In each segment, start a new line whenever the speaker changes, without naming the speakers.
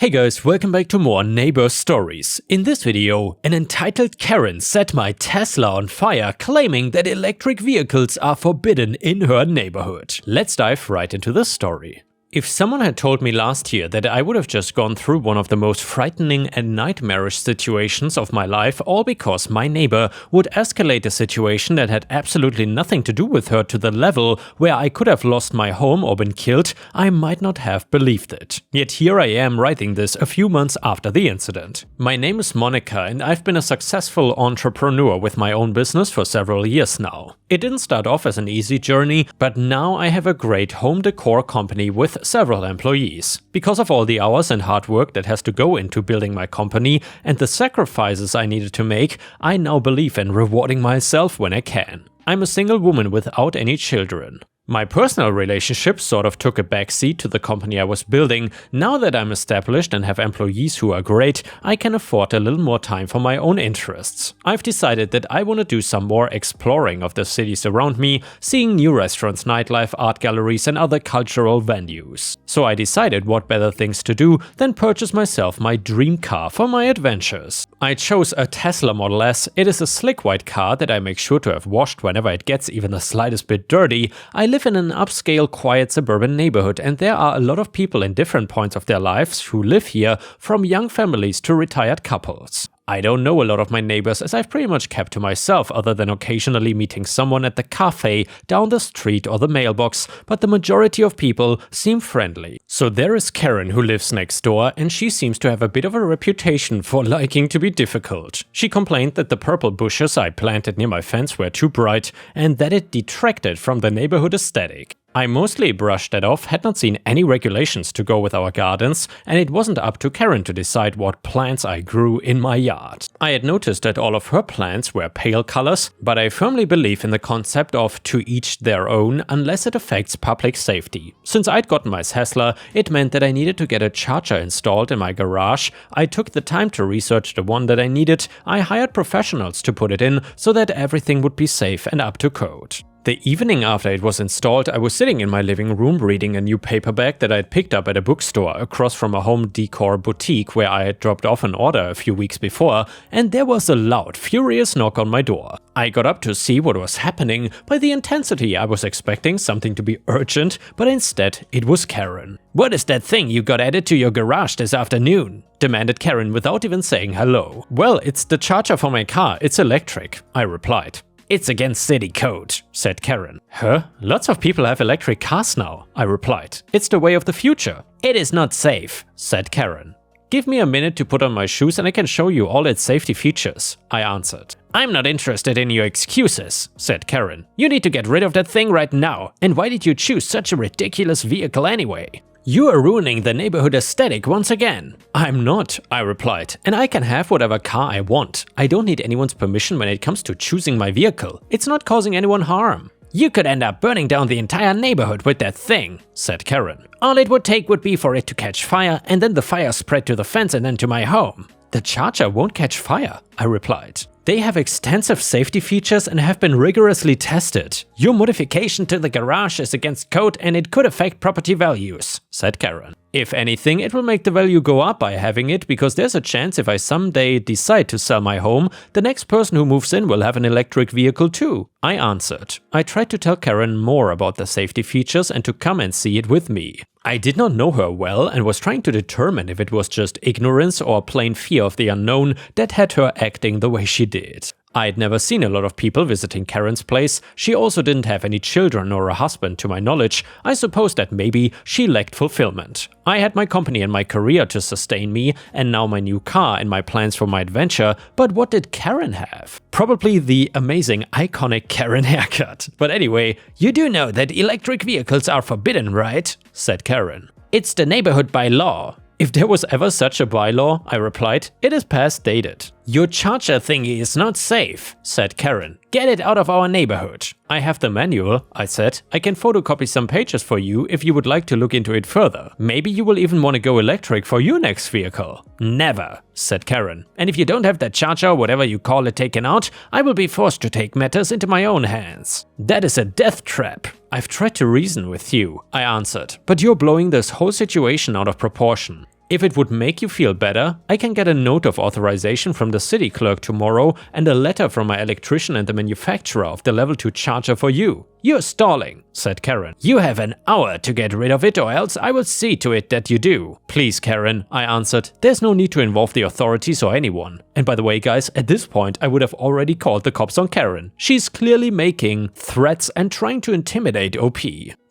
Hey guys, welcome back to more neighbor stories. In this video, an entitled Karen set my Tesla on fire claiming that electric vehicles are forbidden in her neighborhood. Let's dive right into the story. If someone had told me last year that I would have just gone through one of the most frightening and nightmarish situations of my life, all because my neighbor would escalate a situation that had absolutely nothing to do with her to the level where I could have lost my home or been killed, I might not have believed it. Yet here I am writing this a few months after the incident. My name is Monica and I've been a successful entrepreneur with my own business for several years now. It didn't start off as an easy journey, but now I have a great home decor company with several employees. Because of all the hours and hard work that has to go into building my company and the sacrifices I needed to make, I now believe in rewarding myself when I can. I'm a single woman without any children. My personal relationship sort of took a backseat to the company I was building. Now that I'm established and have employees who are great, I can afford a little more time for my own interests. I've decided that I want to do some more exploring of the cities around me, seeing new restaurants, nightlife, art galleries and other cultural venues. So I decided what better things to do than purchase myself my dream car for my adventures. I chose a Tesla Model S. It is a slick white car that I make sure to have washed whenever it gets even the slightest bit dirty. I live in an upscale, quiet suburban neighborhood and there are a lot of people in different points of their lives who live here, from young families to retired couples. I don't know a lot of my neighbors as I've pretty much kept to myself other than occasionally meeting someone at the cafe, down the street or the mailbox, but the majority of people seem friendly. So there is Karen who lives next door and she seems to have a bit of a reputation for liking to be difficult. She complained that the purple bushes I planted near my fence were too bright and that it detracted from the neighborhood aesthetic. I mostly brushed that off, had not seen any regulations to go with our gardens, and it wasn't up to Karen to decide what plants I grew in my yard. I had noticed that all of her plants were pale colors, but I firmly believe in the concept of to each their own unless it affects public safety. Since I'd gotten my Tesla, it meant that I needed to get a charger installed in my garage. I took the time to research the one that I needed. I hired professionals to put it in so that everything would be safe and up to code. The evening after it was installed, I was sitting in my living room reading a new paperback that I'd picked up at a bookstore across from a home decor boutique where I had dropped off an order a few weeks before, and there was a loud, furious knock on my door. I got up to see what was happening. By the intensity, I was expecting something to be urgent, but instead it was Karen. "What is that thing you got added to your garage this afternoon?" demanded Karen without even saying hello. "Well, it's the charger for my car, it's electric," I replied. "It's against city code," said Karen. "Huh? Lots of people have electric cars now," I replied. "It's the way of the future." "It is not safe," said Karen. "Give me a minute to put on my shoes and I can show you all its safety features," I answered. "I'm not interested in your excuses," said Karen. "You need to get rid of that thing right now. And why did you choose such a ridiculous vehicle anyway? You are ruining the neighborhood aesthetic once again." "I'm not," I replied, "and I can have whatever car I want. I don't need anyone's permission when it comes to choosing my vehicle. It's not causing anyone harm." "You could end up burning down the entire neighborhood with that thing," said Karen. "All it would take would be for it to catch fire and then the fire spread to the fence and then to my home." "The charger won't catch fire," I replied. "They have extensive safety features and have been rigorously tested. Your modification to the garage is against code and it could affect property values," said Karen. "If anything, it will make the value go up by having it, because there's a chance if I someday decide to sell my home, the next person who moves in will have an electric vehicle too," I answered. I tried to tell Karen more about the safety features and to come and see it with me. I did not know her well and was trying to determine if it was just ignorance or plain fear of the unknown that had her acting the way she did. I'd never seen a lot of people visiting Karen's place. She also didn't have any children or a husband to my knowledge. I suppose that maybe she lacked fulfillment. I had my company and my career to sustain me, and now my new car and my plans for my adventure, but what did Karen have? Probably the amazing, iconic Karen haircut. But anyway, "You do know that electric vehicles are forbidden, right?" said Karen. "It's the neighborhood by law." "If there was ever such a bylaw," I replied, "it is past dated." "Your charger thingy is not safe," said Karen. "Get it out of our neighborhood." "I have the manual," I said. "I can photocopy some pages for you if you would like to look into it further. Maybe you will even want to go electric for your next vehicle." "Never," said Karen. "And if you don't have that charger, whatever you call it, taken out, I will be forced to take matters into my own hands." "That is a death trap." "I've tried to reason with you," I answered, "but you're blowing this whole situation out of proportion. If it would make you feel better, I can get a note of authorization from the city clerk tomorrow and a letter from my electrician and the manufacturer of the level 2 charger for you. You're stalling, said Karen. You have an hour to get rid of it or else I will see to it that you do. Please, Karen, I answered. There's no need to involve the authorities or anyone. And by the way, guys, at this point I would have already called the cops on Karen. She's clearly making threats and trying to intimidate OP.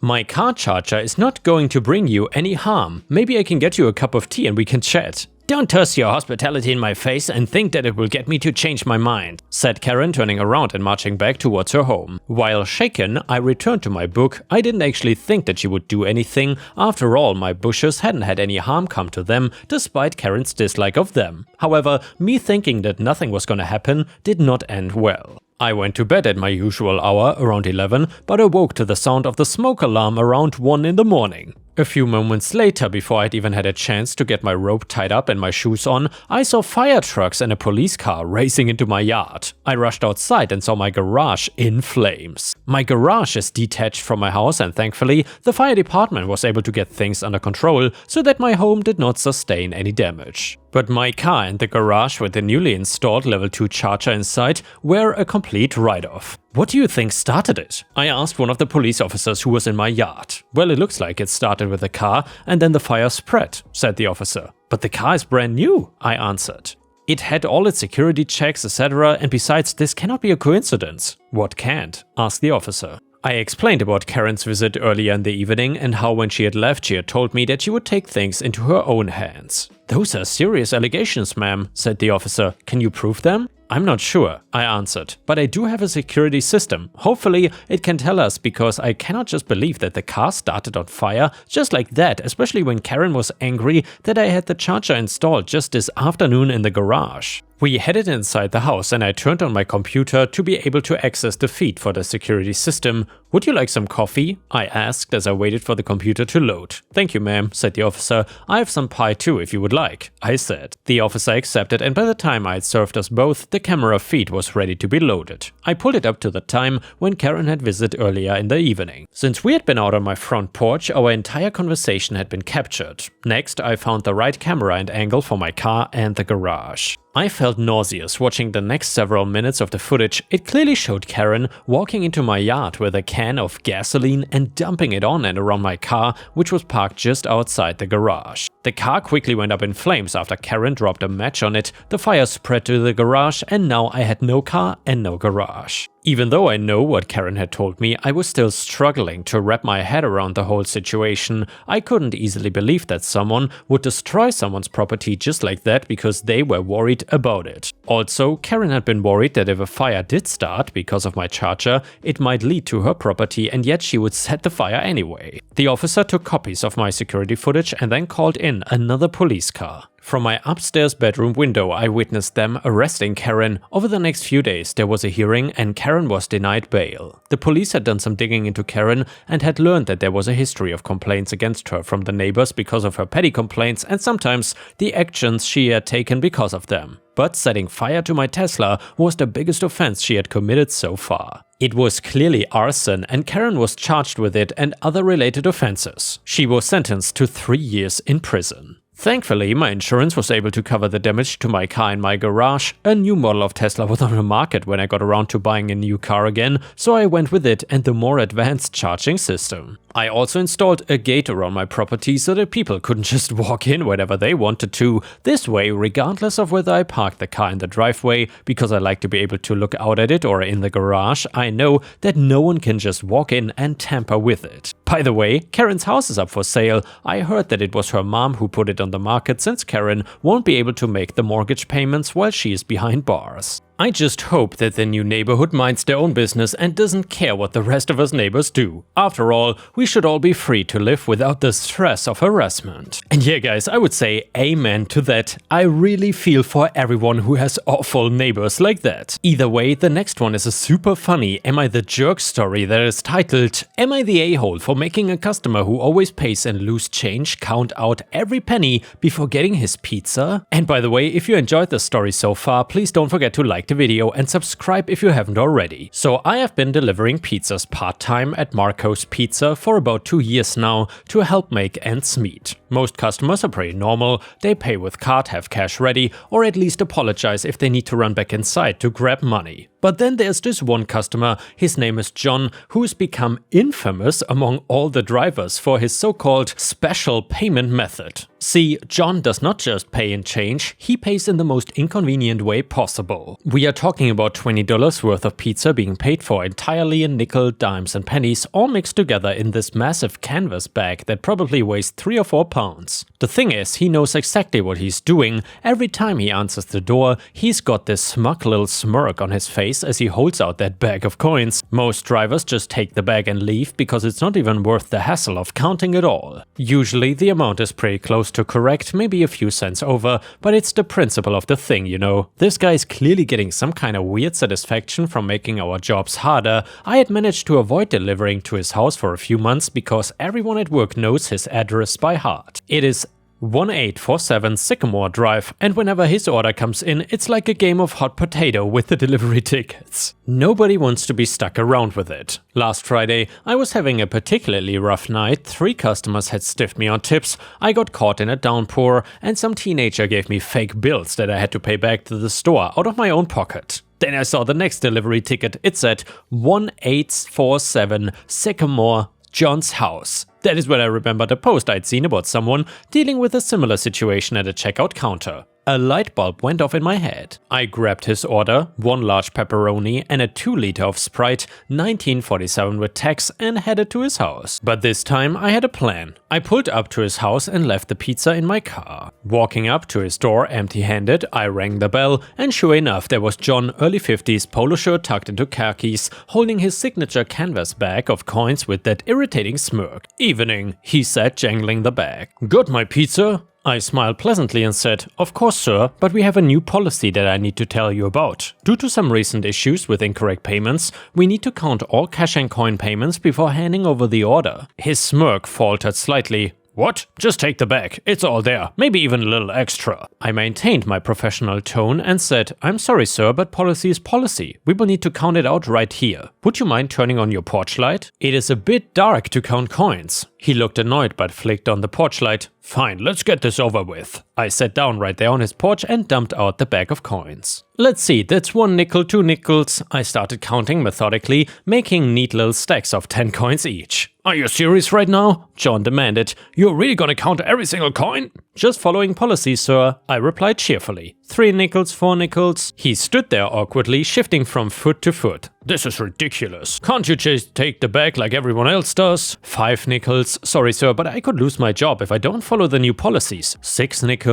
My car charger is not going to bring you any harm. Maybe I can get you a cup of tea and we can chat. Don't toss your hospitality in my face and think that it will get me to change my mind, said Karen, turning around and marching back towards her home. While shaken, I returned to my book. I didn't actually think that she would do anything. After all, my bushes hadn't had any harm come to them, despite Karen's dislike of them. However, me thinking that nothing was gonna happen did not end well. I went to bed at my usual hour, around 11, but awoke to the sound of the smoke alarm around 1 in the morning. A few moments later, before I'd even had a chance to get my rope tied up and my shoes on, I saw fire trucks and a police car racing into my yard. I rushed outside and saw my garage in flames. My garage is detached from my house and thankfully, the fire department was able to get things under control so that my home did not sustain any damage. But my car and the garage with the newly installed level 2 charger inside were a complete write-off. What do you think started it? I asked one of the police officers who was in my yard. Well, it looks like it started with the car and then the fire spread, said the officer. But the car is brand new, I answered. It had all its security checks, etc. and besides, this cannot be a coincidence. What can't? Asked the officer. I explained about Karen's visit earlier in the evening and how when she had left she had told me that she would take things into her own hands. Those are serious allegations, ma'am, said the officer. Can you prove them? I'm not sure, I answered, but I do have a security system. Hopefully it can tell us because I cannot just believe that the car started on fire just like that, especially when Karen was angry that I had the charger installed just this afternoon in the garage. We headed inside the house and I turned on my computer to be able to access the feed for the security system. Would you like some coffee? I asked as I waited for the computer to load. Thank you, ma'am, said the officer. I have some pie too if you would like, I said. The officer accepted and by the time I had served us both, the camera feed was ready to be loaded. I pulled it up to the time when Karen had visited earlier in the evening. Since we had been out on my front porch, our entire conversation had been captured. Next, I found the right camera and angle for my car and the garage. I felt nauseous watching the next several minutes of the footage. It clearly showed Karen walking into my yard with a can of gasoline and dumping it on and around my car, which was parked just outside the garage. The car quickly went up in flames after Karen dropped a match on it, the fire spread to the garage and now I had no car and no garage. Even though I know what Karen had told me, I was still struggling to wrap my head around the whole situation. I couldn't easily believe that someone would destroy someone's property just like that because they were worried about it. Also, Karen had been worried that if a fire did start because of my charger, it might lead to her property and yet she would set the fire anyway. The officer took copies of my security footage and then called in another police car. From my upstairs bedroom window, I witnessed them arresting Karen. Over the next few days, there was a hearing and Karen was denied bail. The police had done some digging into Karen and had learned that there was a history of complaints against her from the neighbors because of her petty complaints and sometimes the actions she had taken because of them. But setting fire to my Tesla was the biggest offense she had committed so far. It was clearly arson and Karen was charged with it and other related offenses. She was sentenced to 3 years in prison. Thankfully, my insurance was able to cover the damage to my car in my garage. A new model of Tesla was on the market when I got around to buying a new car again, so I went with it and the more advanced charging system. I also installed a gate around my property so that people couldn't just walk in whenever they wanted to. This way, regardless of whether I parked the car in the driveway, because I like to be able to look out at it, or in the garage, I know that no one can just walk in and tamper with it. By the way, Karen's house is up for sale. I heard that it was her mom who put it on the market since Karen won't be able to make the mortgage payments while she is behind bars. I just hope that the new neighborhood minds their own business and doesn't care what the rest of us neighbors do. After all, we should all be free to live without the stress of harassment. And yeah guys, I would say amen to that. I really feel for everyone who has awful neighbors like that. Either way, the next one is a super funny Am I the Jerk story that is titled Am I the a-hole for making a customer who always pays in loose change count out every penny before getting his pizza? And by the way, if you enjoyed the story so far, please don't forget to like the the video and subscribe if you haven't already. So I have been delivering pizzas part-time at Marco's Pizza for about 2 years now to help make ends meet. Most customers are pretty normal, they pay with card, have cash ready, or at least apologize if they need to run back inside to grab money. But then there's this one customer, his name is John, who's become infamous among all the drivers for his so-called special payment method. See, John does not just pay in change, he pays in the most inconvenient way possible. We are talking about $20 worth of pizza being paid for entirely in nickel, dimes and pennies, all mixed together in this massive canvas bag that probably weighs 3 or 4 pounds. The thing is, he knows exactly what he's doing. Every time he answers the door, he's got this smug little smirk on his face as he holds out that bag of coins. Most drivers just take the bag and leave because it's not even worth the hassle of counting it all. Usually the amount is pretty close to correct, maybe a few cents over, but it's the principle of the thing, you know. This guy is clearly getting some kind of weird satisfaction from making our jobs harder. I had managed to avoid delivering to his house for a few months because everyone at work knows his address by heart. It is 1847 Sycamore Drive, and whenever his order comes in, it's like a game of hot potato with the delivery tickets. Nobody wants to be stuck around with it. Last Friday, I was having a particularly rough night. 3 customers had stiffed me on tips, I got caught in a downpour, and some teenager gave me fake bills that I had to pay back to the store out of my own pocket. Then I saw the next delivery ticket. It said 1847 Sycamore John's house. That is when I remembered a post I'd seen about someone dealing with a similar situation at a checkout counter. A light bulb went off in my head. I grabbed his order, 1 large pepperoni and a 2 liter of Sprite, 1947 with tax, and headed to his house. But this time I had a plan. I pulled up to his house and left the pizza in my car. Walking up to his door empty-handed, I rang the bell, and sure enough there was John, early 50s, polo shirt tucked into khakis, holding his signature canvas bag of coins with that irritating smirk. "Evening," he said, jangling the bag. "Got my pizza?" I smiled pleasantly and said, "Of course, sir, but we have a new policy that I need to tell you about. Due to some recent issues with incorrect payments, we need to count all cash and coin payments before handing over the order." His smirk faltered slightly. "What? Just take the bag. It's all there. Maybe even a little extra." I maintained my professional tone and said, "I'm sorry, sir, but policy is policy. We will need to count it out right here. Would you mind turning on your porch light? It is a bit dark to count coins." He looked annoyed but flicked on the porch light. "Fine, let's get this over with." I sat down right there on his porch and dumped out the bag of coins. "Let's see, that's 1 nickel, 2 nickels. I started counting methodically, making neat little stacks of 10 coins each. "Are you serious right now?" John demanded. "You're really gonna count every single coin?" "Just following policy, sir," I replied cheerfully. 3 nickels, 4 nickels. He stood there awkwardly, shifting from foot to foot. "This is ridiculous. Can't you just take the bag like everyone else does?" 5 nickels. "Sorry, sir, but I could lose my job if I don't follow the new policies." 6 nickels.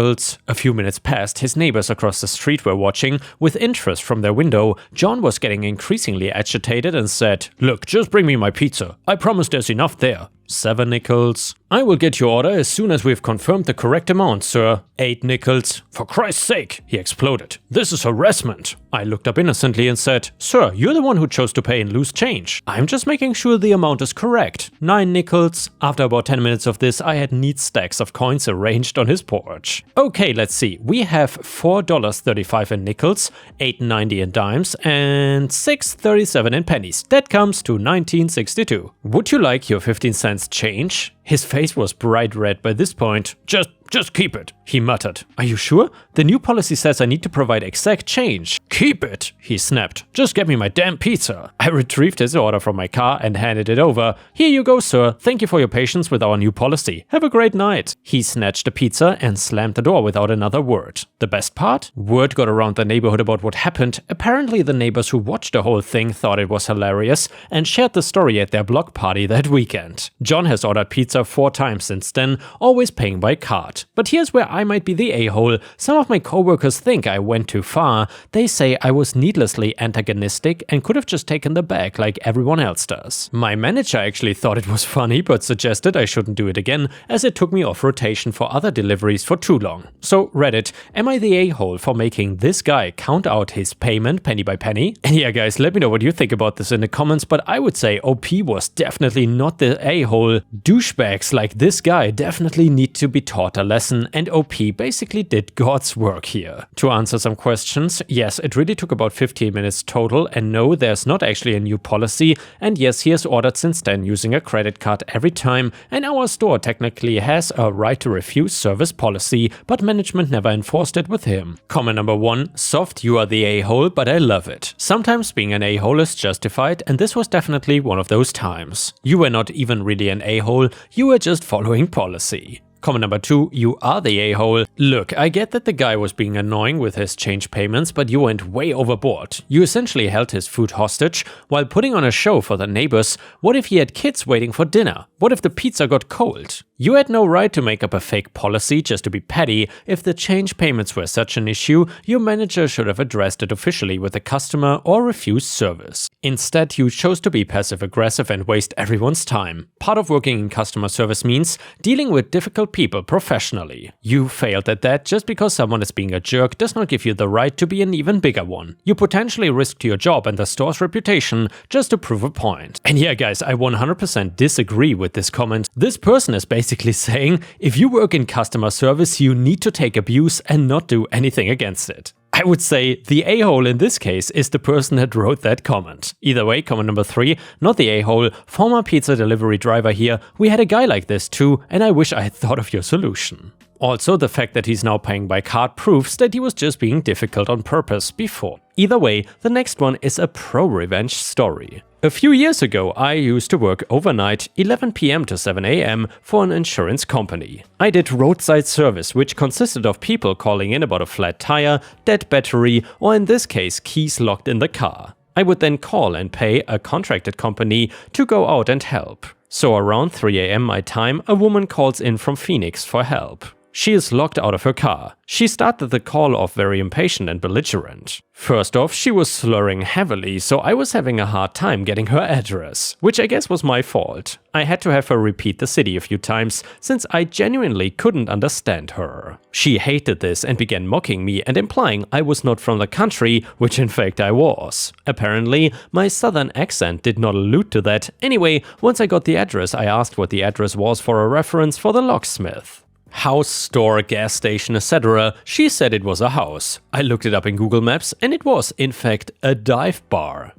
A few minutes passed. His neighbors across the street were watching with interest from their window. John was getting increasingly agitated and said, "Look, just bring me my pizza. I promise there's enough there." 7 nickels. "I will get your order as soon as we've confirmed the correct amount, sir." 8 nickels. "For Christ's sake," he exploded. "This is harassment." I looked up innocently and said, "Sir, you're the one who chose to pay in loose change. I'm just making sure the amount is correct." 9 nickels. After about 10 minutes of this, I had neat stacks of coins arranged on his porch. Okay, let's see. We have $4.35 in nickels, $8.90 in dimes, and $6.37 in pennies. That comes to $19.62. Would you like your 15 cents change? His face was bright red by this point. Just keep it," he muttered. "Are you sure? The new policy says I need to provide exact change." "Keep it," he snapped. "Just get me my damn pizza." I retrieved his order from my car and handed it over. "Here you go, sir. Thank you for your patience with our new policy. Have a great night." He snatched the pizza and slammed the door without another word. The best part? Word got around the neighborhood about what happened. Apparently the neighbors who watched the whole thing thought it was hilarious and shared the story at their block party that weekend. John has ordered pizza 4 times since then, always paying by card. But here's where I might be the a-hole. Some of my coworkers think I went too far. They say I was needlessly antagonistic and could have just taken the bag like everyone else does. My manager actually thought it was funny but suggested I shouldn't do it again as it took me off rotation for other deliveries for too long. So Reddit, am I the a-hole for making this guy count out his payment penny by penny? And yeah guys, let me know what you think about this in the comments, but I would say OP was definitely not the a-hole douchebag douchebags like this guy definitely need to be taught a lesson, and OP basically did God's work here. To answer some questions, yes, it really took about 15 minutes total, and no, there's not actually a new policy, and yes, he has ordered since then using a credit card every time, and our store technically has a right to refuse service policy, but management never enforced it with him. Comment number 1, soft, you are the a-hole, but I love it. Sometimes being an a-hole is justified, and this was definitely one of those times. You were not even really an a-hole, you were just following policy. Comment number 2, you are the a-hole. Look, I get that the guy was being annoying with his change payments, but you went way overboard. You essentially held his food hostage while putting on a show for the neighbors. What if he had kids waiting for dinner? What if the pizza got cold? You had no right to make up a fake policy just to be petty. If the change payments were such an issue, your manager should have addressed it officially with the customer or refused service. Instead, you chose to be passive-aggressive and waste everyone's time. Part of working in customer service means dealing with difficult people professionally. You failed at that. Just because someone is being a jerk does not give you the right to be an even bigger one. You potentially risked your job and the store's reputation just to prove a point. And yeah guys, I 100% disagree with this comment. This person is basically saying, if you work in customer service, you need to take abuse and not do anything against it. I would say the a-hole in this case is the person that wrote that comment. Either way, comment number 3, not the a-hole, former pizza delivery driver here. We had a guy like this too, and I wish I had thought of your solution. Also, the fact that he's now paying by card proves that he was just being difficult on purpose before. Either way, the next one is a pro-revenge story. A few years ago, I used to work overnight, 11 PM to 7 AM, for an insurance company. I did roadside service, which consisted of people calling in about a flat tire, dead battery, or in this case, keys locked in the car. I would then call and pay a contracted company to go out and help. So around 3 AM my time, a woman calls in from Phoenix for help. She is locked out of her car. She started the call off very impatient and belligerent. First off, she was slurring heavily, so I was having a hard time getting her address, which I guess was my fault. I had to have her repeat the city a few times, since I genuinely couldn't understand her. She hated this and began mocking me and implying I was not from the country, which in fact I was. Apparently, my southern accent did not allude to that. Anyway, once I got the address, I asked what the address was for a reference for the locksmith. House, store, gas station, etc. She said it was a house. I looked it up in Google Maps and it was, in fact, a dive bar.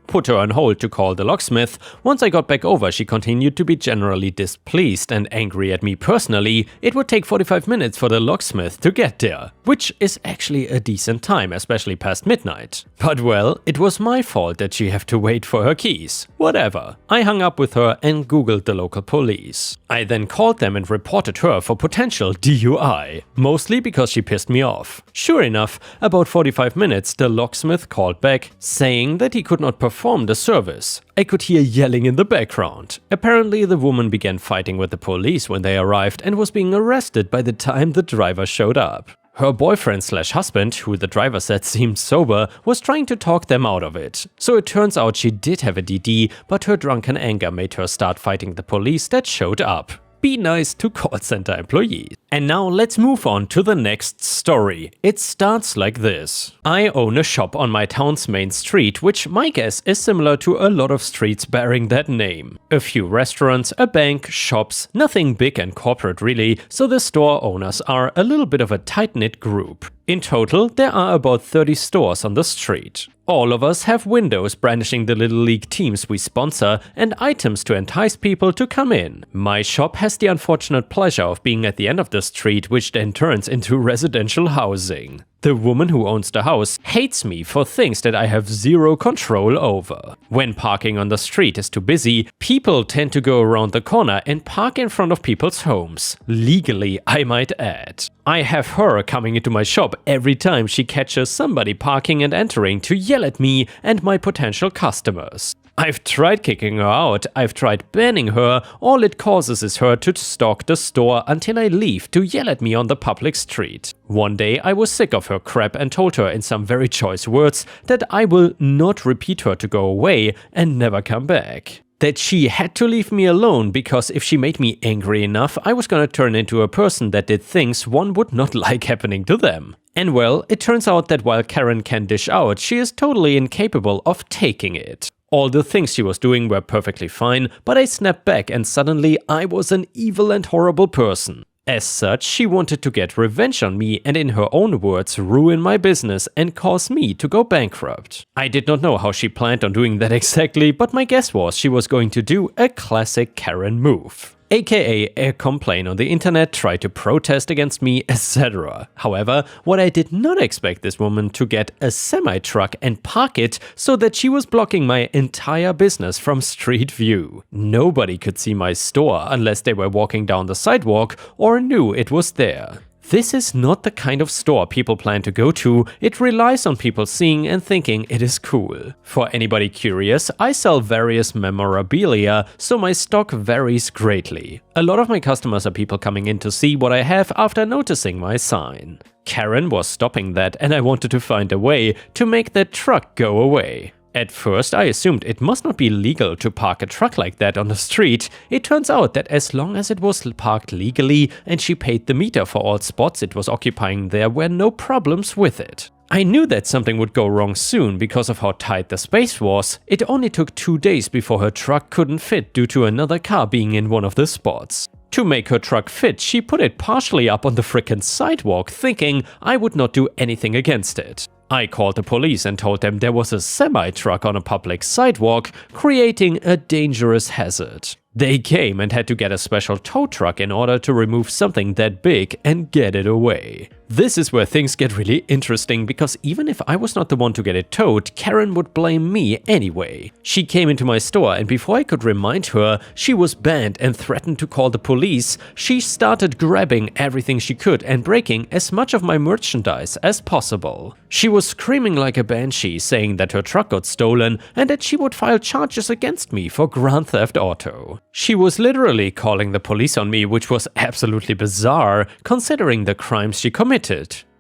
Put her on hold to call the locksmith. Once I got back over, she continued to be generally displeased and angry at me personally. It would take 45 minutes for the locksmith to get there, which is actually a decent time, especially past midnight. But well, it was my fault that she had to wait for her keys. Whatever. I hung up with her and googled the local police. I then called them and reported her for potential DUI, mostly because she pissed me off. Sure enough, about 45 minutes the locksmith called back, saying that he could not perform the service. I could hear yelling in the background. Apparently the woman began fighting with the police when they arrived and was being arrested by the time the driver showed up. Her boyfriend/husband, who the driver said seemed sober, was trying to talk them out of it. So it turns out she did have a DD, but her drunken anger made her start fighting the police that showed up. Be nice to call center employees. And now let's move on to the next story. It starts like this. I own a shop on my town's main street, which my guess is similar to a lot of streets bearing that name. A few restaurants, a bank, shops, nothing big and corporate really, so the store owners are a little bit of a tight-knit group. In total, there are about 30 stores on the street. All of us have windows brandishing the Little League teams we sponsor and items to entice people to come in. My shop has the unfortunate pleasure of being at the end of the street, which then turns into residential housing. The woman who owns the house hates me for things that I have zero control over. When parking on the street is too busy, people tend to go around the corner and park in front of people's homes. Legally, I might add. I have her coming into my shop every time she catches somebody parking and entering to yell at me and my potential customers. I've tried kicking her out, I've tried banning her, all it causes is her to stalk the store until I leave to yell at me on the public street. One day I was sick of her crap and told her in some very choice words that I will not repeat her to go away and never come back. That she had to leave me alone because if she made me angry enough, I was gonna turn into a person that did things one would not like happening to them. And well, it turns out that while Karen can dish out, she is totally incapable of taking it. All the things she was doing were perfectly fine, but I snapped back and suddenly I was an evil and horrible person. As such, she wanted to get revenge on me and, in her own words, ruin my business and cause me to go bankrupt. I did not know how she planned on doing that exactly, but my guess was she was going to do a classic Karen move. AKA a complaint on the internet, try to protest against me, etc. However, what I did not expect this woman to get a semi-truck and park it so that she was blocking my entire business from street view. Nobody could see my store unless they were walking down the sidewalk or knew it was there. This is not the kind of store people plan to go to. It relies on people seeing and thinking it is cool. For anybody curious, I sell various memorabilia, so my stock varies greatly. A lot of my customers are people coming in to see what I have after noticing my sign. Karen was stopping that, and I wanted to find a way to make that truck go away. At first, I assumed it must not be legal to park a truck like that on the street. It turns out that as long as it was parked legally and she paid the meter for all spots it was occupying, there were no problems with it. I knew that something would go wrong soon because of how tight the space was. It only took 2 days before her truck couldn't fit due to another car being in one of the spots. To make her truck fit, she put it partially up on the frickin' sidewalk, thinking I would not do anything against it. I called the police and told them there was a semi-truck on a public sidewalk, creating a dangerous hazard. They came and had to get a special tow truck in order to remove something that big and get it away. This is where things get really interesting, because even if I was not the one to get it towed, Karen would blame me anyway. She came into my store, and before I could remind her she was banned and threatened to call the police, she started grabbing everything she could and breaking as much of my merchandise as possible. She was screaming like a banshee, saying that her truck got stolen and that she would file charges against me for Grand Theft Auto. She was literally calling the police on me, which was absolutely bizarre considering the crimes she committed.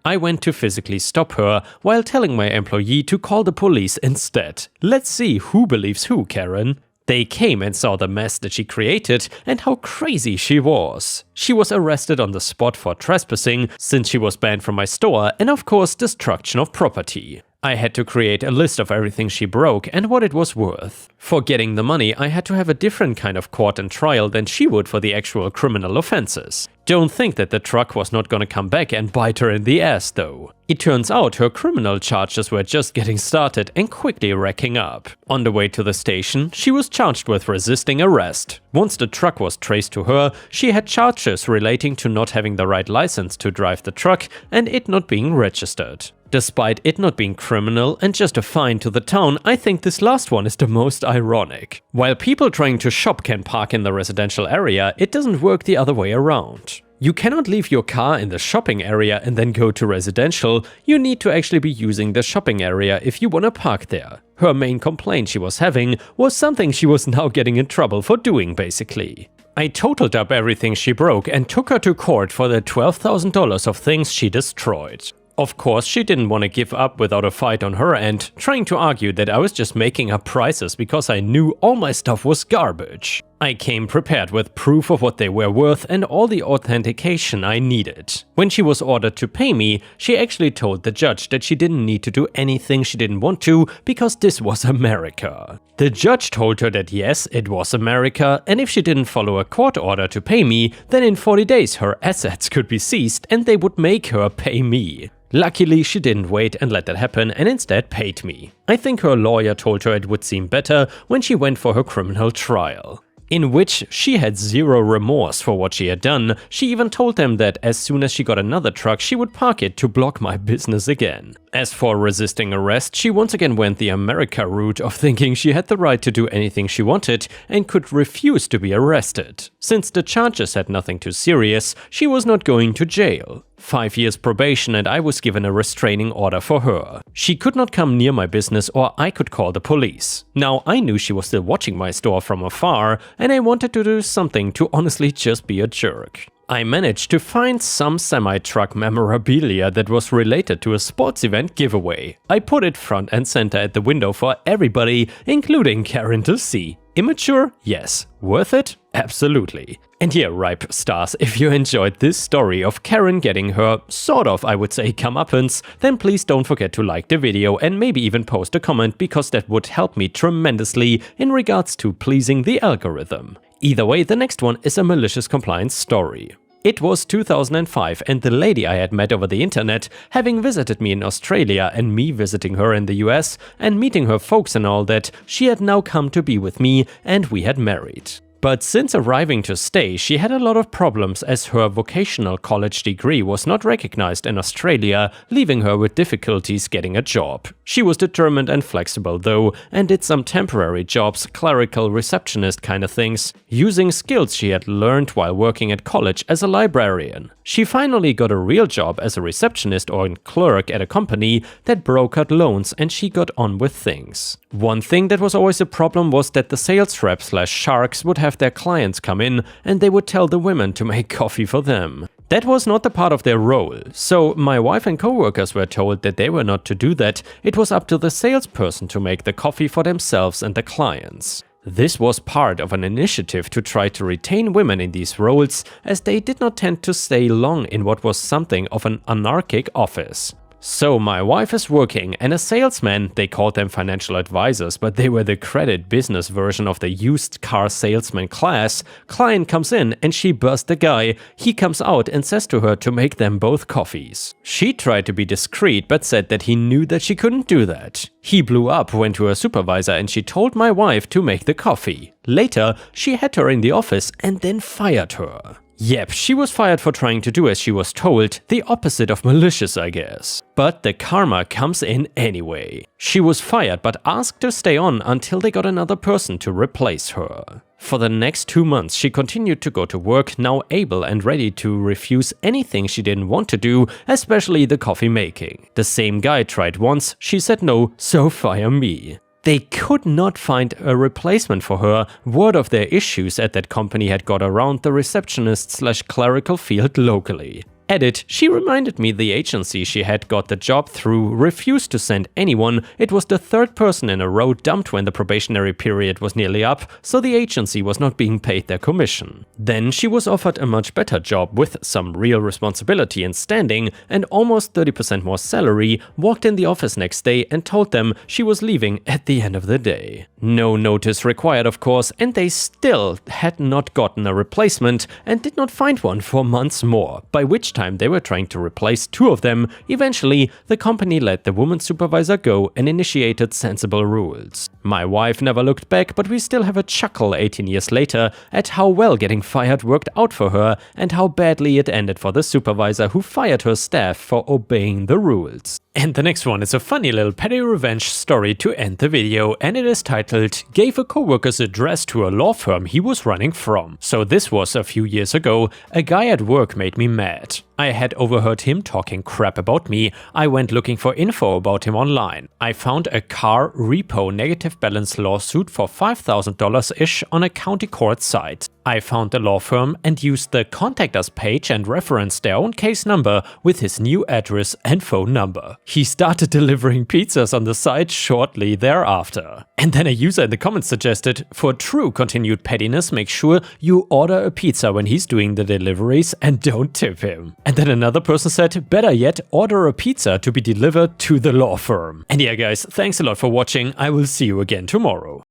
I went to physically stop her while telling my employee to call the police instead. Let's see who believes who, Karen. They came and saw the mess that she created and how crazy she was. She was arrested on the spot for trespassing, since she was banned from my store, and of course destruction of property. I had to create a list of everything she broke and what it was worth. For getting the money, I had to have a different kind of court and trial than she would for the actual criminal offenses. Don't think that the truck was not gonna come back and bite her in the ass though. It turns out her criminal charges were just getting started and quickly racking up. On the way to the station, she was charged with resisting arrest. Once the truck was traced to her, she had charges relating to not having the right license to drive the truck and it not being registered. Despite it not being criminal and just a fine to the town, I think this last one is the most ironic. While people trying to shop can park in the residential area, it doesn't work the other way around. You cannot leave your car in the shopping area and then go to residential. You need to actually be using the shopping area if you want to park there. Her main complaint she was having was something she was now getting in trouble for doing, basically. I totaled up everything she broke and took her to court for the $12,000 of things she destroyed. Of course, she didn't want to give up without a fight on her end, trying to argue that I was just making up prices because I knew all my stuff was garbage. I came prepared with proof of what they were worth and all the authentication I needed. When she was ordered to pay me, she actually told the judge that she didn't need to do anything she didn't want to because this was America. The judge told her that yes, it was America, and if she didn't follow a court order to pay me, then in 40 days her assets could be seized and they would make her pay me. Luckily, she didn't wait and let that happen and instead paid me. I think her lawyer told her it would seem better when she went for her criminal trial, in which she had zero remorse for what she had done. She even told them that as soon as she got another truck, she would park it to block my business again. As for resisting arrest, she once again went the America route of thinking she had the right to do anything she wanted and could refuse to be arrested. Since the charges had nothing too serious, she was not going to jail. 5 years probation and I was given a restraining order for her. She could not come near my business or I could call the police. Now I knew she was still watching my store from afar and I wanted to do something to honestly just be a jerk. I managed to find some semi-truck memorabilia that was related to a sports event giveaway. I put it front and center at the window for everybody, including Karen, to see. Immature? Yes. Worth it? Absolutely. And yeah, Ripe stars, if you enjoyed this story of Karen getting her, sort of, I would say, comeuppance, then please don't forget to like the video and maybe even post a comment, because that would help me tremendously in regards to pleasing the algorithm. Either way, the next one is a malicious compliance story. It was 2005 and the lady I had met over the internet, having visited me in Australia and me visiting her in the US and meeting her folks and all that, she had now come to be with me and we had married. But since arriving to stay, she had a lot of problems as her vocational college degree was not recognized in Australia, leaving her with difficulties getting a job. She was determined and flexible though, and did some temporary jobs, clerical receptionist kind of things, using skills she had learned while working at college as a librarian. She finally got a real job as a receptionist or clerk at a company that brokered loans, and she got on with things. One thing that was always a problem was that the sales rep/sharks would have their clients come in and they would tell the women to make coffee for them. That was not the part of their role, so my wife and co-workers were told that they were not to do that. It was up to the salesperson to make the coffee for themselves and the clients. This was part of an initiative to try to retain women in these roles, as they did not tend to stay long in what was something of an anarchic office. So my wife is working, and a salesman, they called them financial advisors, but they were the credit business version of the used car salesman class. Client comes in and she busts the guy. He comes out and says to her to make them both coffees. She tried to be discreet but said that he knew that she couldn't do that. He blew up, went to her supervisor, and she told my wife to make the coffee. Later, she had her in the office and then fired her. Yep, she was fired for trying to do as she was told, the opposite of malicious, I guess. But the karma comes in anyway. She was fired but asked to stay on until they got another person to replace her. For the next 2 months she continued to go to work, now able and ready to refuse anything she didn't want to do, especially the coffee making. The same guy tried once, she said no, so fire me. They could not find a replacement for her. Word of their issues at that company had got around the receptionist/clerical field locally. Edit, she reminded me the agency she had got the job through refused to send anyone. It was the third person in a row dumped when the probationary period was nearly up, so the agency was not being paid their commission. Then she was offered a much better job with some real responsibility and standing and almost 30% more salary, walked in the office next day and told them she was leaving at the end of the day. No notice required, of course, and they still had not gotten a replacement and did not find one for months more, by which time they were trying to replace 2 of them. Eventually, the company let the woman supervisor go and initiated sensible rules. My wife never looked back, but we still have a chuckle 18 years later at how well getting fired worked out for her and how badly it ended for the supervisor who fired her staff for obeying the rules. And the next one is a funny little petty revenge story to end the video, and it is titled "Gave a coworker's address to a law firm he was running from." So this was a few years ago. A guy at work made me mad. I had overheard him talking crap about me. I went looking for info about him online. I found a car repo negative balance lawsuit for $5,000-ish on a county court site. I found the law firm and used the Contact Us page and referenced their own case number with his new address and phone number. He started delivering pizzas on the site shortly thereafter. And then a user in the comments suggested, for true continued pettiness, make sure you order a pizza when he's doing the deliveries and don't tip him. And then another person said, better yet, order a pizza to be delivered to the law firm. And yeah guys, thanks a lot for watching. I will see you again tomorrow.